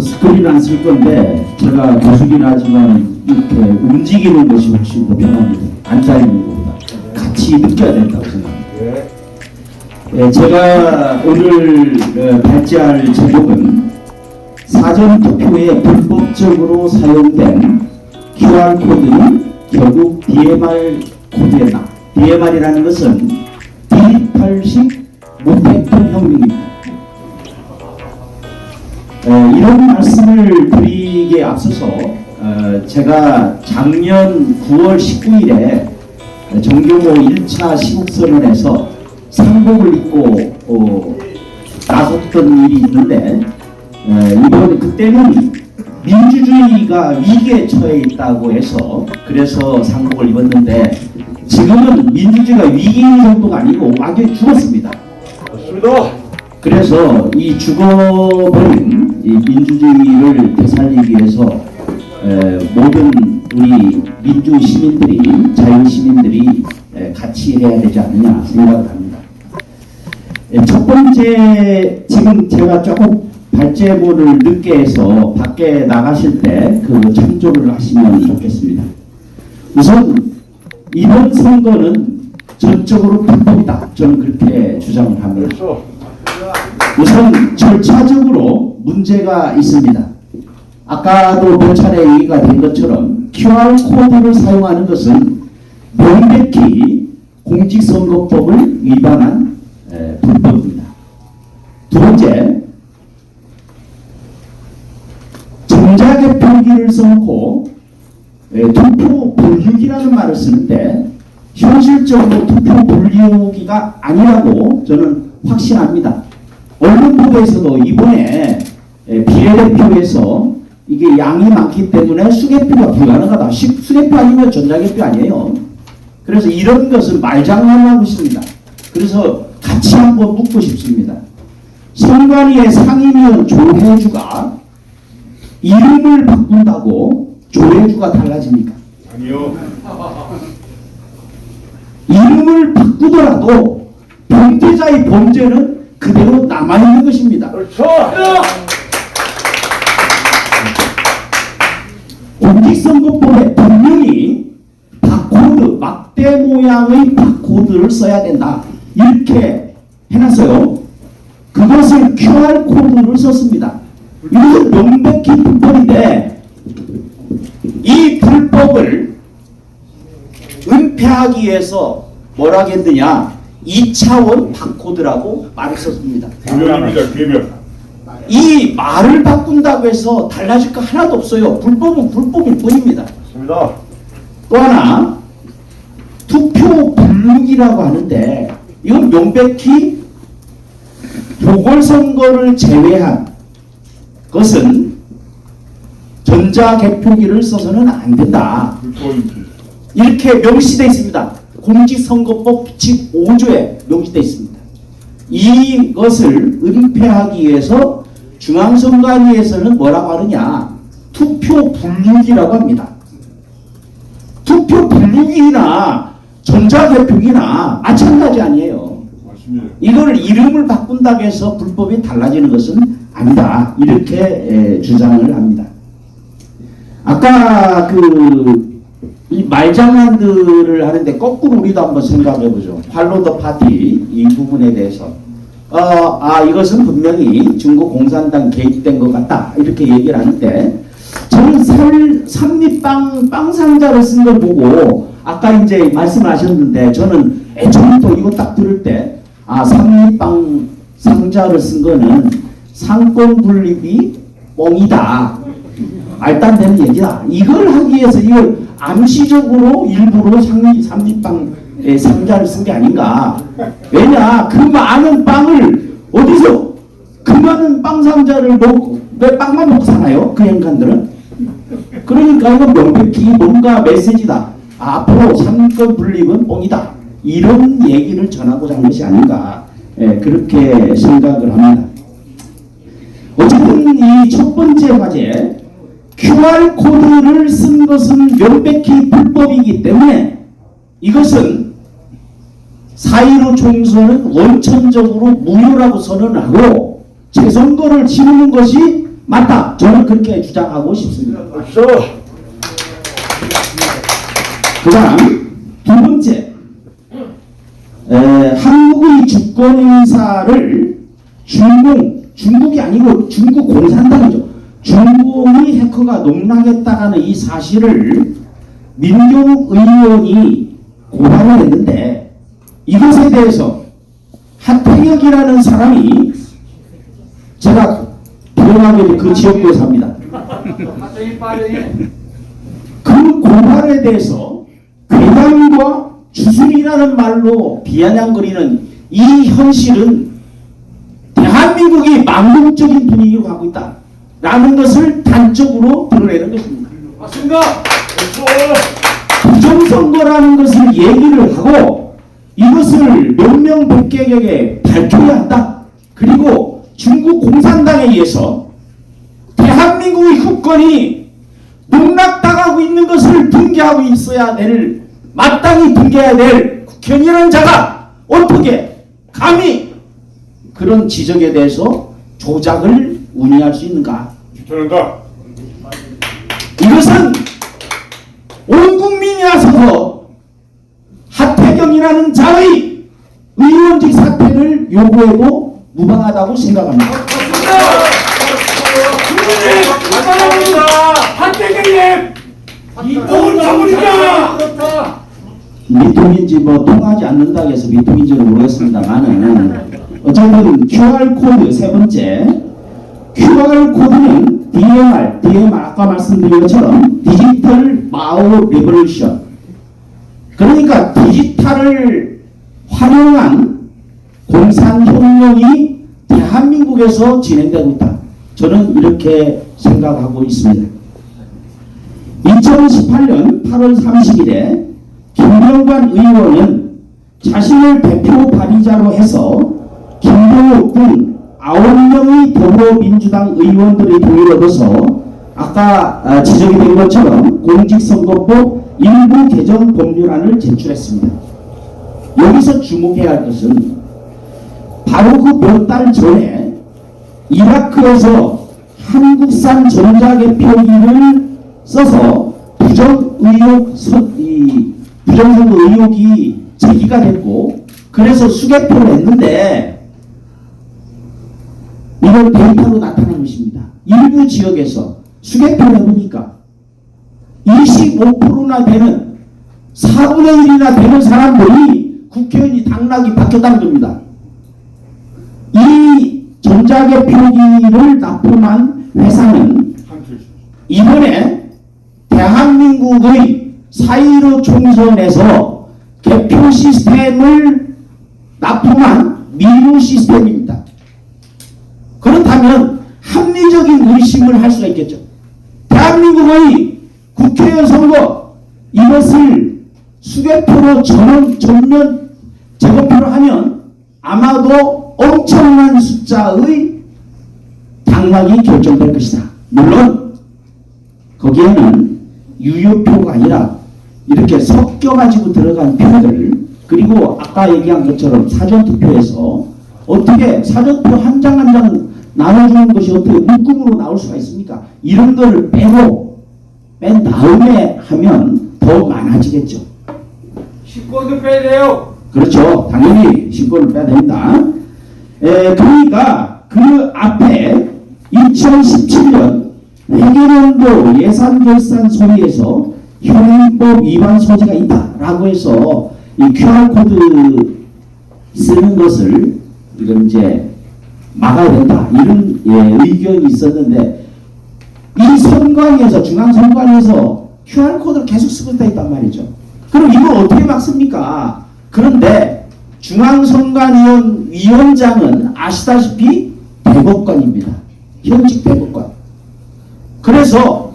스크린 안 쓸 건데 제가 교수긴 하지만 이렇게 움직이는 것이 훨씬 더 편합니다. 앉아있는 것보다 같이 느껴야 된다고 생각합니다. 제가 오늘 발제할 제목은 사전투표에 불법적으로 사용된 QR코드는 결국 DMR 코드였다. DMR이라는 것은 디지털식 무팩터 혁명입니다. 이런 말씀을 드리기에 앞서서 제가 작년 9월 19일에 정경호 1차 시국선언에서 상복을 입고 나섰던 일이 있는데 이번에 그때는 민주주의가 위기에 처해 있다고 해서 그래서 상복을 입었는데 지금은 민주주의가 위기인 정도가 아니고 완전히 죽었습니다. 맞습니다. 그래서 이 죽어버린 이 민주주의를 되살리기 위해서 모든 우리 민주 시민들이 자유 시민들이 같이 해야 되지 않느냐 생각을 합니다. 첫 번째 지금 제가 조금 발제문을 늦게 해서 밖에 나가실 때 그 참조를 하시면 좋겠습니다. 우선 이번 선거는 전적으로 불법이다. 저는 그렇게 주장을 합니다. 우선 절차적으로 문제가 있습니다. 아까도 몇 차례 얘기가 된 것처럼 QR코드를 사용하는 것은 명백히 공직선거법을 위반한 불법입니다. 두 번째, 전자개표기를 써놓고 투표 분류기라는 말을 쓰는데 현실적으로 투표 분류기가 아니라고 저는 확신합니다. 언론보도에서도 이번에 비례대표에서 이게 양이 많기 때문에 수개표가 불가능하다. 수개표 아니면 전자개표 아니에요. 그래서 이런 것은 말장난하고 있습니다. 그래서 같이 한번 묻고 싶습니다. 선관위의 상임위원 조혜주가 이름을 바꾼다고 조혜주가 달라집니까? 아니요. 이름을 바꾸더라도 범죄자의 범죄는 그대로 남아있는 것입니다. 그렇죠. 공직선거법에 분명히 바코드, 막대 모양의 바코드를 써야 된다. 이렇게 해놨어요. 그것을 QR코드를 썼습니다. 이것은 명백히 불법인데 이 불법을 은폐하기 위해서 뭐라 했느냐 2차원 바코드라고 말을 썼습니다. 개별입니다. 개별. 이 말을 바꾼다고 해서 달라질 거 하나도 없어요. 불법은 불법일 뿐입니다. 맞습니다. 또 하나 투표 분류기라고 하는데 이건 명백히 보궐선거를 제외한 것은 전자개표기를 써서는 안 된다. 이렇게 명시되어 있습니다. 공직선거법 제5조에 명시되어 있습니다. 이것을 은폐하기 위해서 중앙선관위에서는 뭐라고 하느냐 투표 분류기라고 합니다. 투표 분류기나 전자개표기나 마찬가지 아니에요. 맞습니다. 이걸 이름을 바꾼다고 해서 불법이 달라지는 것은 아니다. 이렇게 주장을 합니다. 아까 이 말장난들을 하는데 거꾸로 우리도 한번 생각해 보죠. 팔로우 더 파티 이 부분에 대해서 이것은 분명히 중국 공산당 개입된 것 같다. 이렇게 얘기를 하는데 저는 삼립빵 상자를 쓴 걸 보고 아까 이제 말씀하셨는데 저는 처음부터 이거 딱 들을 때 삼립빵 상자를 쓴 거는 상권 분립이 뻥이다. 말도 안 되는 얘기다. 이걸 하기 위해서 이걸 암시적으로 일부러 삼립빵 상자를 쓴 게 아닌가. 왜냐 그 많은 빵을 어디서 그 많은 빵 상자를 먹고 왜 빵만 먹고 사나요? 그 인간들은. 그러니까 이건 명백히 뭔가 메시지다. 앞으로 상권 분립은 뻥이다. 이런 얘기를 전하고자 한 것이 아닌가. 그렇게 생각을 합니다. 어쨌든 이 첫 번째 과제 QR코드를 쓴 것은 명백히 불법이기 때문에 이것은 4.15 총선은 원천적으로 무효라고 선언하고 재선거를 치르는 것이 맞다. 저는 그렇게 주장하고 싶습니다. 그 다음 두 번째, 한국의 주권 행사를 중국이 아니고 중국 공산당이죠. 중국의 해커가 농락했다는 이 사실을 민경욱 의원이 고발을 했는데 이것에 대해서 하태경이라는 사람이 제가 불행하게 그 지역구에 삽니다. 그 고발에 대해서 괴담과 주술이라는 말로 비아냥거리는 이 현실은 대한민국이 망국적인 분위기로 가고 있다 라는 것을 단적으로 드러내는 것입니다. 맞습니다. 부정선거라는 것을 얘기를 하고 이것을 명명백백에게 밝혀야 한다. 그리고 중국 공산당에 의해서 대한민국의 국권이 농락당하고 있는 것을 등계하고 있어야 될, 마땅히 등계해야 될 국회의원이라는 자가 어떻게 감히 그런 지적에 대해서 조작을 운영할 수 있는가? 추천한다. 이것은 온 국민이 나서서 하태경이라는 자의 의원직 사퇴를 요구해도 무방하다고 생각합니다. 한태경님! 이똥을 잡으니까! 미통인지 뭐 통하지 않는다고 해서 미통인지는 모르겠습니다만은 어쨌든 QR코드 세 번째, QR코드는 DMR 아까 말씀드린 것처럼 디지털 마오 리버레이션, 그러니까 디지털을 활용한 공산혁명이 대한민국에서 진행되고 있다. 저는 이렇게 생각하고 있습니다. 2018년 8월 30일에 김병관 의원은 자신을 대표 발의자로 해서 김병욱 등 9명의 더불어민주당 의원들의 동의를 얻어서 아까 지적이 된 것처럼 공직선거법 일부 개정 법률안을 제출했습니다. 여기서 주목해야 할 것은 바로 그 몇 달 전에 이라크에서 한국산 전자개표기를 써서 부정선거 의혹이 제기가 됐고 그래서 수개표를 했는데 이건 데이터로 나타난 것입니다. 일부 지역에서 수개표를 해보니까 25%나 되는 4분의 1이나 되는 사람들이 국회의원이 당락이 바뀌었다는 겁니다. 이 전자개표기를 납품한 회사는 이번에 대한민국의 4.15 총선에서 개표 시스템을 납품한 미루 시스템입니다. 그렇다면 합리적인 의심을 할 수가 있겠죠. 대한민국의 국회의원 선거 이것을 수개표로 전면 재검표로 하면 아마도 엄청난 숫자의 당락이 결정될 것이다. 물론 거기에는 유효표가 아니라 이렇게 섞여가지고 들어간 표들, 그리고 아까 얘기한 것처럼 사전투표에서 어떻게 사전투표 한 장 한 장 나눠주는 것이 어떻게 묶음으로 나올 수가 있습니까? 이런 거를 빼고 뺀 다음에 하면 더 많아지겠죠. 식권도 빼야 돼요. 그렇죠. 당연히 신고를 빼야 됩니다. 그러니까 그 앞에 2017년 회계연도 예산결산 소위에서 현행법 위반 소지가 있다라고 해서 이 QR코드 쓰는 것을 이건 이제 막아야 된다 이런 의견이 있었는데 이 선관위에서 중앙선관위에서 QR코드를 계속 쓰고 있단 말이죠. 그럼 이걸 어떻게 막습니까? 그런데 중앙선관위원 위원장은 아시다시피 대법관입니다. 현직 대법관. 그래서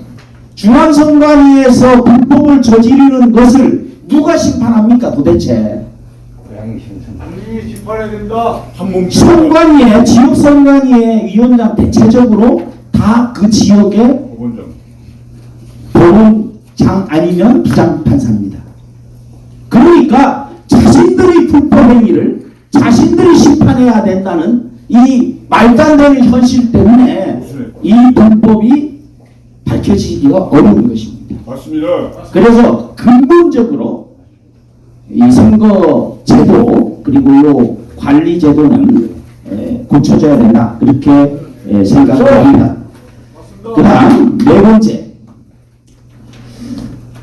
중앙선관위에서 불법을 저지르는 것을 누가 심판합니까 도대체? 당연히 심판해야 된다. 한몸 선관위에 지역선관위의 위원장 대체적으로 다 그 지역의 법원장. 법원장 아니면 부장판사입니다. 그러니까 잘 자신들의 불법 행위를 자신들이 심판해야 된다는 이 말도 안 되는 현실 때문에 이 불법이 밝혀지기가 어려운 것입니다. 맞습니다. 그래서 근본적으로 이 선거 제도 그리고 이 관리 제도는 고쳐져야 된다 그렇게 생각합니다. 그다음 네 번째,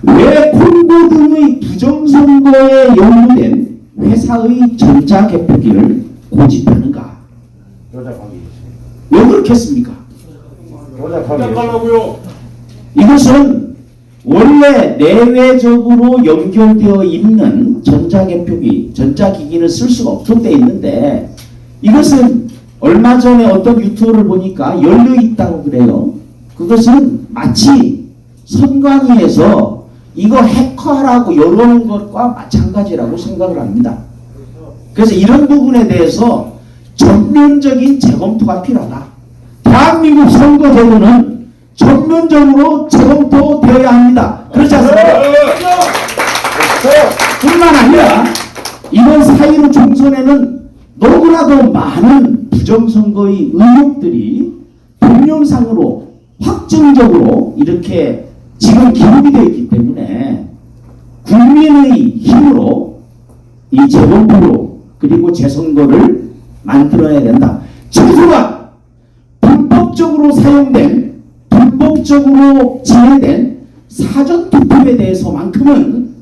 왜 콩고 등의 부정선거에 연루된 회사의 전자개표기를 고집하는가? 왜 그렇겠습니까? 시작하려고요. 이것은 원래 내외적으로 연결되어 있는 전자개표기, 전자기기는 쓸 수가 없게 있는데 이것은 얼마 전에 어떤 유튜브를 보니까 열려 있다고 그래요. 그것은 마치 선관위에서 이거 해커하라고 열어놓은 것과 마찬가지라고 생각을 합니다. 그래서 이런 부분에 대해서 전면적인 재검토가 필요하다. 대한민국 선거제도는 전면적으로 재검토되어야 합니다. 그렇지 않습니까? 뿐만 아니라 이번 4.15 총선에는 너무나도 많은 부정선거의 의혹들이 동영상으로 확정적으로 이렇게 지금 기록이 되어 있기 때문에 국민의 힘으로 이 재검토로 그리고 재선거를 만들어야 된다. 최소한 불법적으로 사용된 불법적으로 진행된 사전투표에 대해서만큼은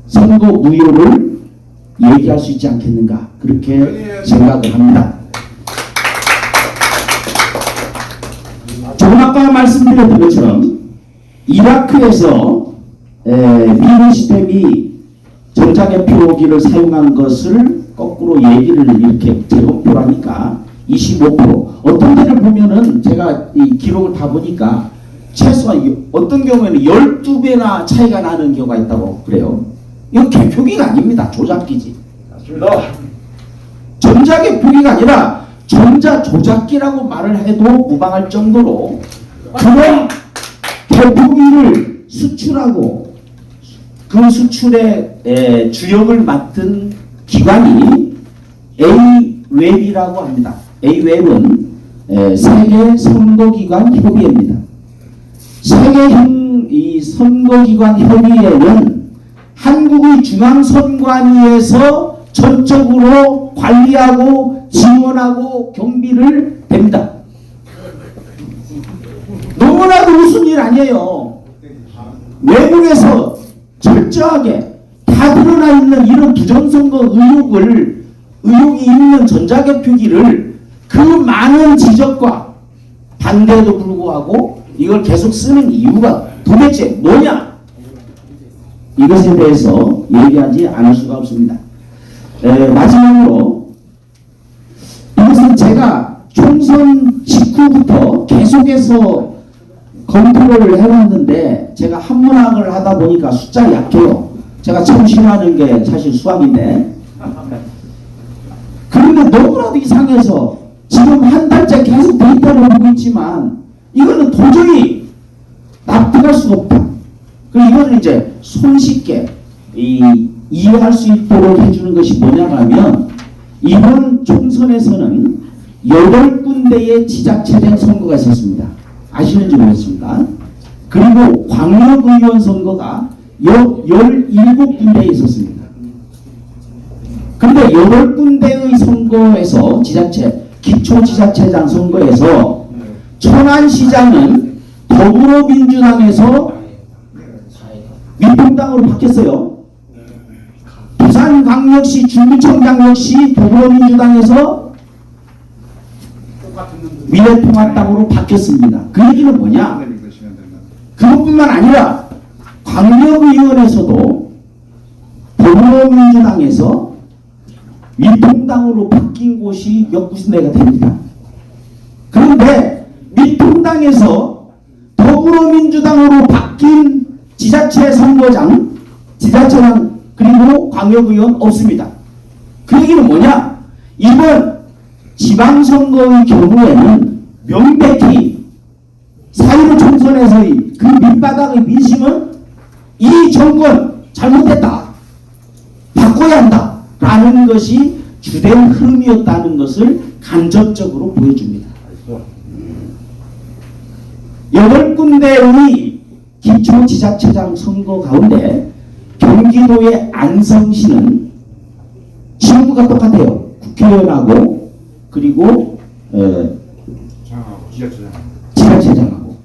선거 무효를 얘기할 수 있지 않겠는가 그렇게 생각을 합니다. 조금 아까 말씀드렸던 것처럼 이라크에서 미군 시스템이 전자개표기를 사용한 것을 거꾸로 얘기를 이렇게 재검표하니까 25% 어떤 데를 보면은 제가 이 기록을 다 보니까 최소한 어떤 경우에는 12배나 차이가 나는 경우가 있다고 그래요. 이건 개표기가 아닙니다. 조작기지. 맞습니다. 전자개표기가 아니라 전자조작기라고 말을 해도 무방할 정도로 그런 개표기를 수출하고 그 수출의 주역을 맡은 기관이 A웹이라고 합니다. A웹은 세계 선거기관 협의회입니다. 세계 이 선거기관 협의회는 한국의 중앙선관위에서 전적으로 관리하고 지원하고 경비를 됩니다. 너무나도 무슨 일 아니에요. 외국에서 철저하게 다 드러나 있는 이런 부정선거 의혹이 있는 전자개표기를 그 많은 지적과 반대에도 불구하고 이걸 계속 쓰는 이유가 도대체 뭐냐? 이것에 대해서 얘기하지 않을 수가 없습니다. 마지막으로 이것은 제가 총선 직후부터 계속해서 검토를 해왔는데 제가 한문학을 하다 보니까 숫자가 약해요. 제가 참 싫어하는 게 사실 수학인데 그런데 너무나도 이상해서 지금 한 달째 계속 데이터를 보고 있지만 이거는 도저히 납득할 수가 없다. 그리고 이거는 이제 손쉽게 이해할 수 있도록 해주는 것이 뭐냐 하면 이번 총선에서는 8군데의 지자체장 선거가 있었습니다. 아시는지 모르겠습니다. 그리고 광역의원 선거가 17군데에 있었습니다. 그런데 8군데의 선거에서 기초지자체장 선거에서 천안시장은 더불어민주당에서 민통당으로 바뀌었어요. 부산광역시 중구청장 역시 더불어민주당에서 미래통합당으로 바뀌었습니다. 그 얘기는 뭐냐? 그것뿐만 아니라 광역의원에서도 더불어민주당에서 민통당으로 바뀐 곳이 몇 군데가 됩니다. 그런데 민통당에서 더불어민주당으로 바뀐 지자체 선거장, 지자체장 그리고 광역의원 없습니다. 그 얘기는 뭐냐? 이번 지방선거의 경우에는 명백히 4.15 총선에서의 그 밑바닥의 민심은 이 정권 잘못됐다. 바꿔 바꿔야 한다라는 것이 주된 흐름이었다는 것을 간접적으로 보여줍니다. 8군데의 기초지자체장 선거 가운데 경기도의 안성시는 지역구가 똑같아요. 국회의원하고 그리고 지자체장하고.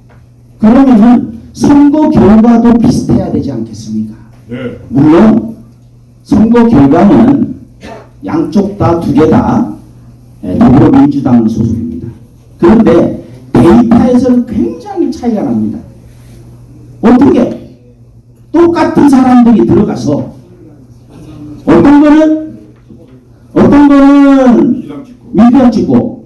그러면은 선거 결과도 비슷해야 되지 않겠습니까? 네. 물론 선거 결과는 양쪽 다 두 개 다 더불어민주당 소속입니다. 그런데 데이터에서는 굉장히 차이가 납니다. 어떻게 똑같은 사람들이 들어가서 어떤 거는 민주당 찍고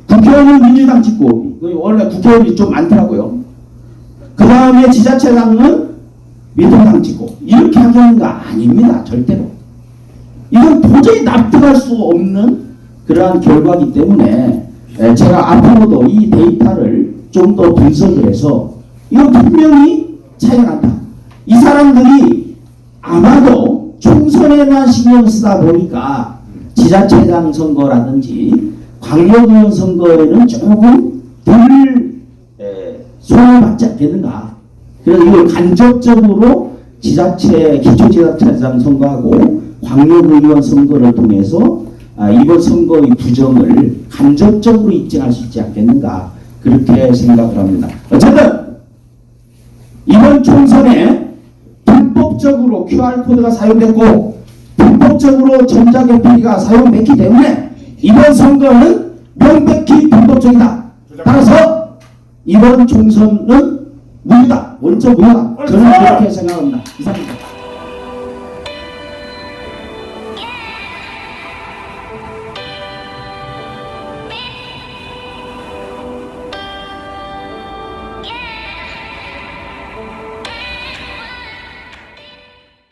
국회의원은 민주당 찍고 원래 국회의원이 좀 많더라고요. 그 다음에 지자체장은 민주당 찍고 이렇게 하는 거 아닙니다. 절대로. 이건 도저히 납득할 수 없는 그러한 결과이기 때문에 제가 앞으로도 이 데이터를 좀 더 분석을 해서 이건 분명히 차이가 난다. 이 사람들이 아마도 총선에만 신경 쓰다 보니까 지자체장 선거라든지 광역의원 선거에는 조금 덜 손을 받지 않겠는가. 그래서 이걸 간접적으로 기초지자체장 선거하고 광역의원 선거를 통해서 이번 선거의 부정을 간접적으로 입증할 수 있지 않겠는가. 그렇게 생각을 합니다. 어쨌든 이번 총선에 불법적으로 QR코드가 사용됐고 불법적으로 전자개표기가 사용됐기 때문에 이번 선거는 명백히 불법적이다. 따라서 이번 총선은 무효다. 원적 무효다. 저는 그렇게 생각합니다. 이상입니다.